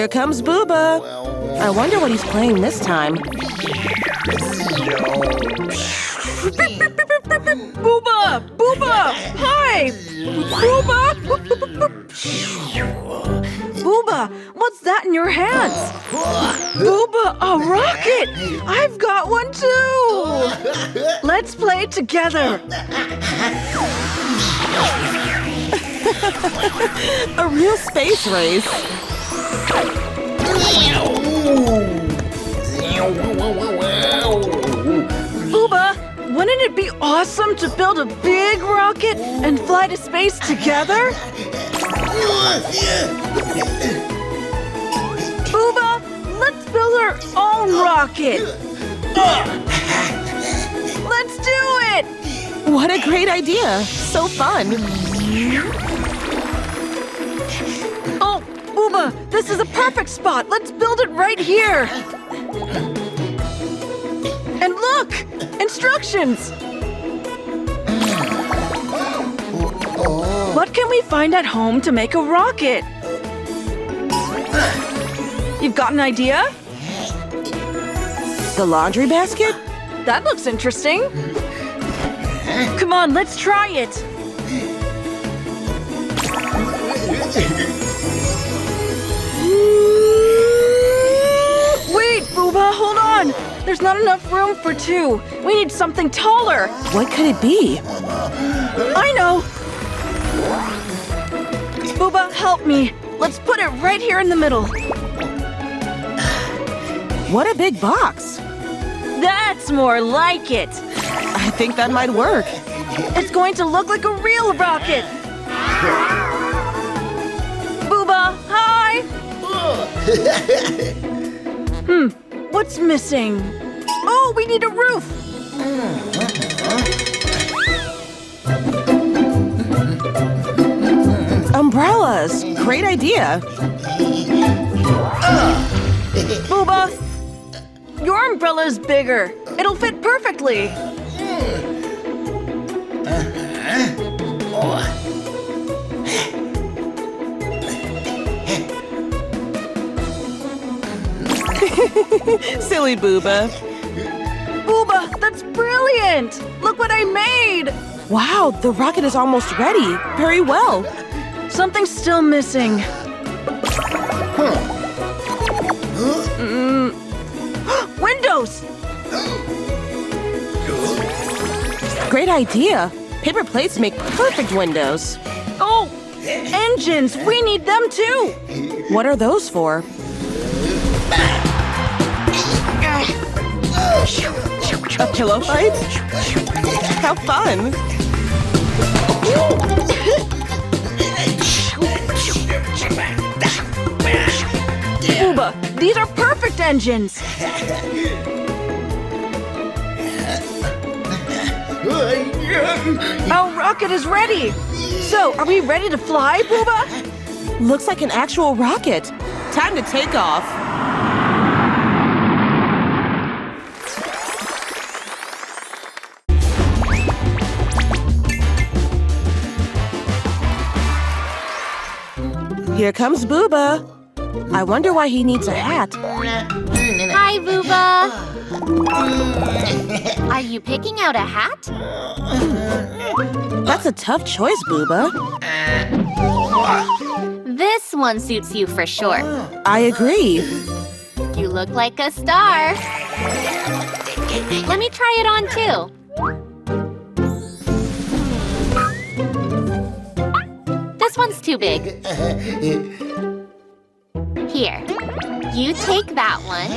Here comes Booba. I wonder what he's playing this time. Booba! Booba! Hi! Booba! Booba, what's that in your hands? Booba, a rocket! I've got one too! Let's play together. A real space race. Booba, wouldn't it be awesome to build a big rocket and fly to space together? Booba, let's build our own rocket. Let's do it! What a great idea. So fun. Oh, Booba, this is a perfect spot. Let's build it right here. And look! Instructions! What can we find at home to make a rocket? You've got an idea? The laundry basket? That looks interesting. Come on, let's try it. Wait, Booba, hold on. There's not enough room for two. We need something taller. What could it be? I know. Booba, help me. Let's put it right here in the middle. What a big box. That's more like it. I think that might work. It's going to look like a real rocket. Booba, hi. What's missing? Oh, we need a roof. Umbrellas. Great idea. Booba, your umbrella's bigger. It'll fit perfectly. Silly Booba. Booba, that's brilliant! Look what I made! Wow, the rocket is almost ready. Very well. Something's still missing. Windows! Great idea. Paper plates make perfect windows. Oh, engines! We need them too! What are those for? A pillow fight? How fun! Booba, these are perfect engines! Our rocket is ready! So, are we ready to fly, Booba? Looks like an actual rocket. Time to take off. Here comes Booba. I wonder why he needs a hat. Hi, Booba. Are you picking out a hat? That's a tough choice, Booba. This one suits you for sure. I agree. You look like a star. Let me try it on too. This one's too big. Here, you take that one.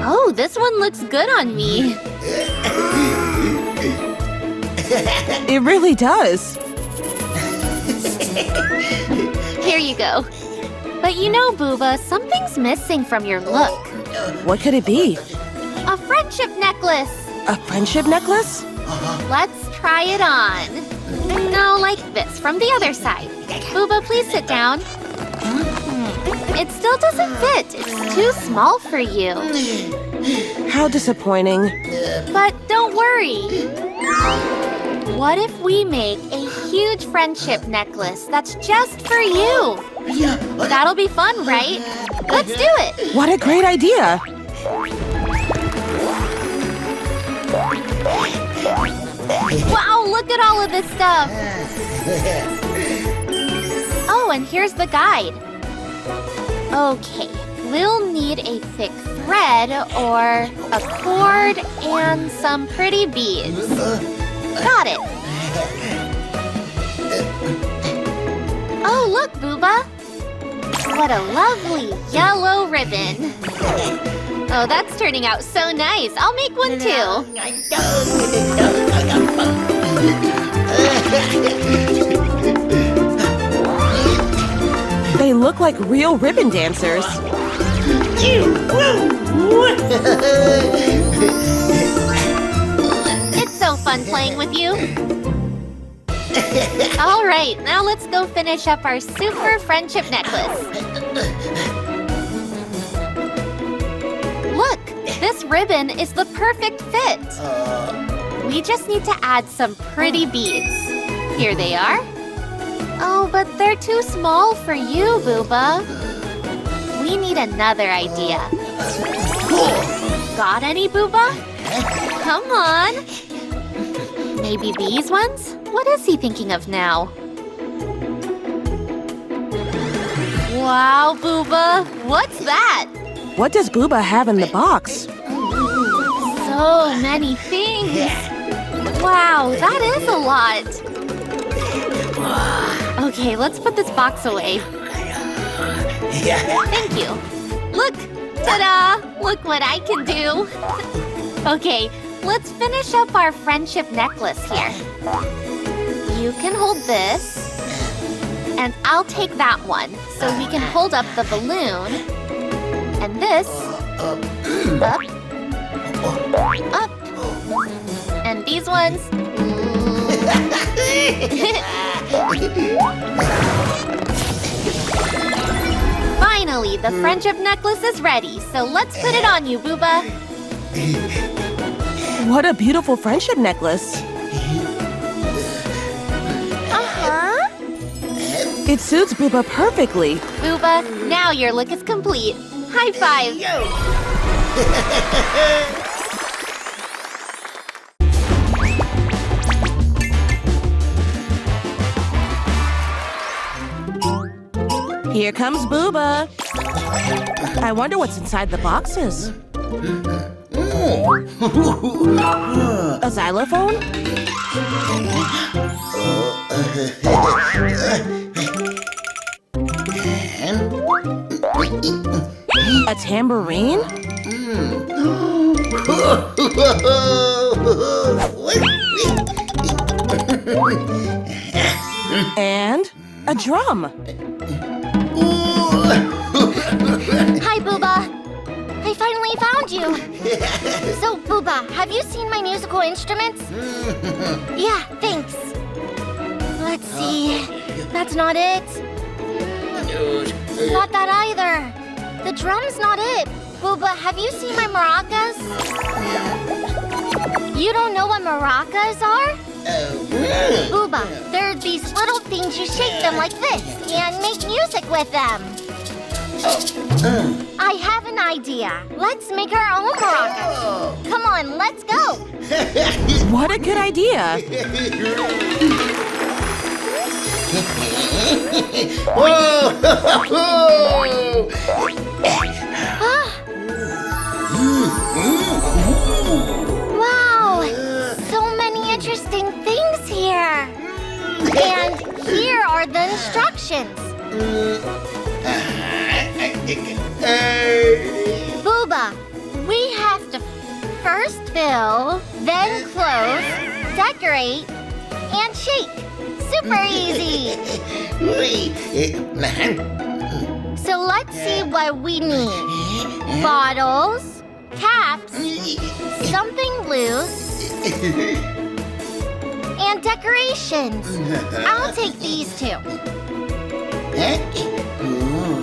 Oh, this one looks good on me. It really does. Here you go. But you know, Booba, something's missing from your look. What could it be? A friendship necklace. A friendship necklace? Let's try it on. No, like this, from the other side. Booba, please sit down. It still doesn't fit. It's too small for you. How disappointing. But don't worry. What if we make a huge friendship necklace that's just for you? That'll be fun, right? Let's do it! What a great idea! Wow, look at all of this stuff! Oh, and here's the guide. Okay, we'll need a thick thread or a cord and some pretty beads. Got it! Oh, look, Booba! What a lovely yellow ribbon! Oh, that's turning out so nice. I'll make one too. They look like real ribbon dancers. It's so fun playing with you. All right, now let's go finish up our super friendship necklace. Look, this ribbon is the perfect fit. We just need to add some pretty beads. Here they are. Oh, but they're too small for you, Booba. We need another idea. Got any, Booba? Come on. Maybe these ones? What is he thinking of now? Wow, Booba, what's that? What does Booba have in the box? So many things. Wow, that is a lot. Okay, let's put this box away. Thank you. Look, ta-da! Look what I can do. Okay, let's finish up our friendship necklace here. You can hold this, and I'll take that one so we can hold up the balloon. And this, up, up. And these ones, finally, the friendship necklace is ready, so let's put it on you, Booba. What a beautiful friendship necklace. Uh-huh. It suits Booba perfectly. Booba, now your look is complete. High five. Here comes Booba. I wonder what's inside the boxes. A xylophone? A tambourine? And a drum. Hi, Booba. I finally found you. So, Booba, have you seen my musical instruments? Yeah, thanks. Let's see. That's not it. Not that either. The drum's not it. Booba, have you seen my maracas? You don't know what maracas are? Booba, they're these little things you shake them like this and make music with them. I have an idea. Let's make our own maracas. Come on, let's go. What a good idea. Wow, so many interesting things here. And here are the instructions. Booba, we have to first fill, then close, decorate, and shake. Super easy. So let's see what we need. Bottles, caps, something loose, and decorations. I'll take these two.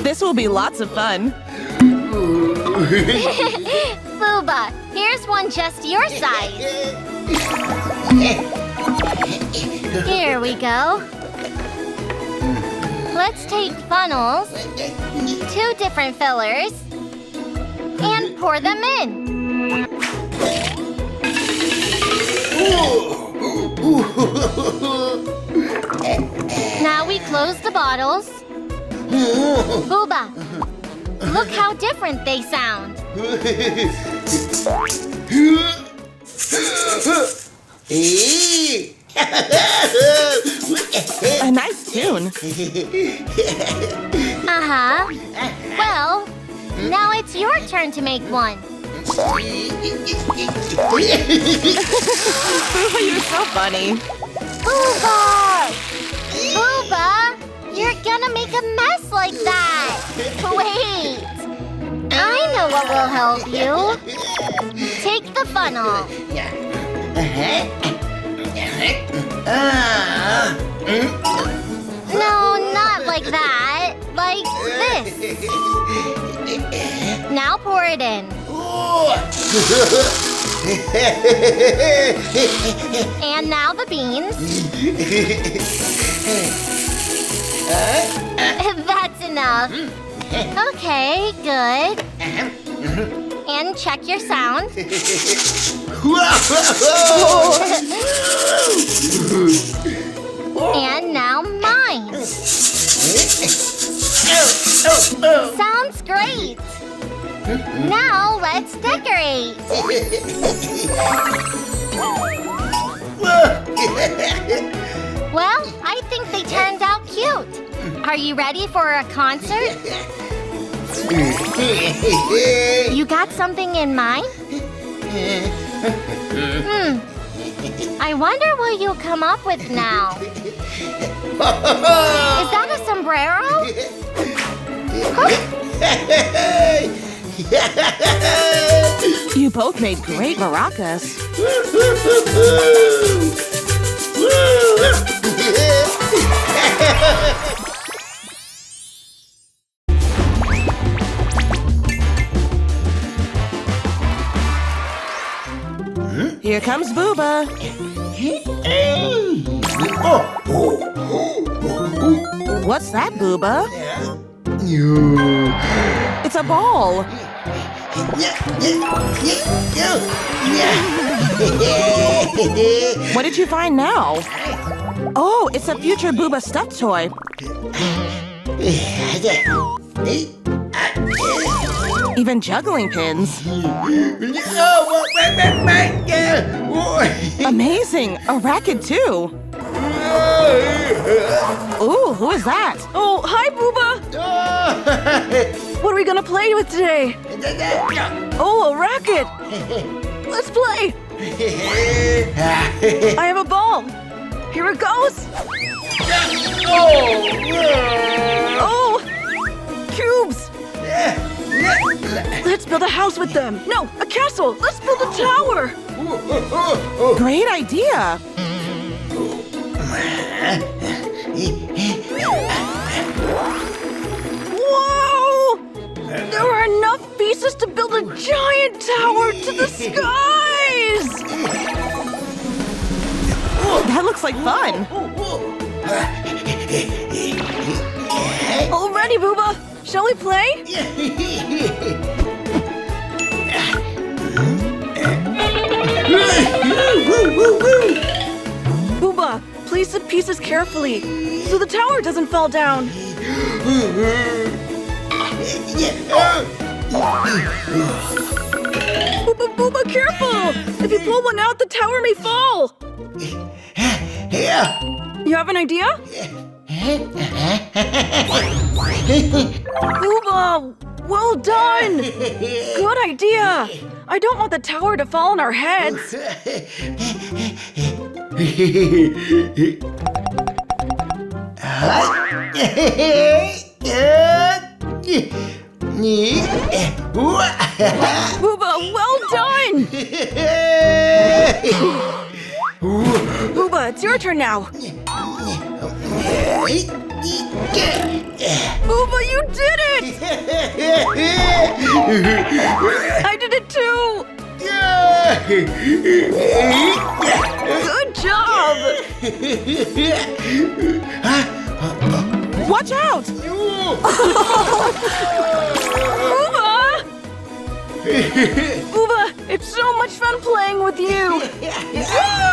This will be lots of fun. Booba, here's one just your size. Here we go. Let's take funnels, 2 different fillers, and pour them in. Now we close the bottles. Booba, look how different they sound. A nice tune. Uh-huh. Well, now it's your turn to make one. Booba, you're so funny. Booba! Booba! You're gonna make a mess like that! Wait! I know what will help you. Take the funnel. No, not like that. Like this. Now pour it in. And now the beans. That's enough. Okay, good. And check your sound. And now mine. Sounds great. Now let's decorate. Well, I think they turned out cute. Are you ready for a concert? You got something in mind? I wonder what you'll come up with now. Is that a sombrero? You both made great maracas. Here comes Booba. What's that, Booba? It's a ball. What did you find now? Oh, it's a future Booba stuffed toy. Even juggling pins. Amazing! A racket too. Ooh, who is that? Oh, hi, Booba! What are we gonna play with today? Oh, a racket! Let's play! I have a ball. Here it goes. Oh! Cubes! Let's build a house with them. No, a castle. Let's build a tower. Great idea. Whoa! There are enough pieces to build a giant tower to the skies! That looks like fun. All ready, Booba? Shall we play? Booba, place the pieces carefully so the tower doesn't fall down. Booba, careful! If you pull one out, the tower may fall. You have an idea? Booba, well done! Good idea! I don't want the tower to fall on our heads. Booba, well done! Booba, it's your turn now. Booba, you did it! I did it too! Good job! Watch out! Booba! Booba, it's so much fun playing with you!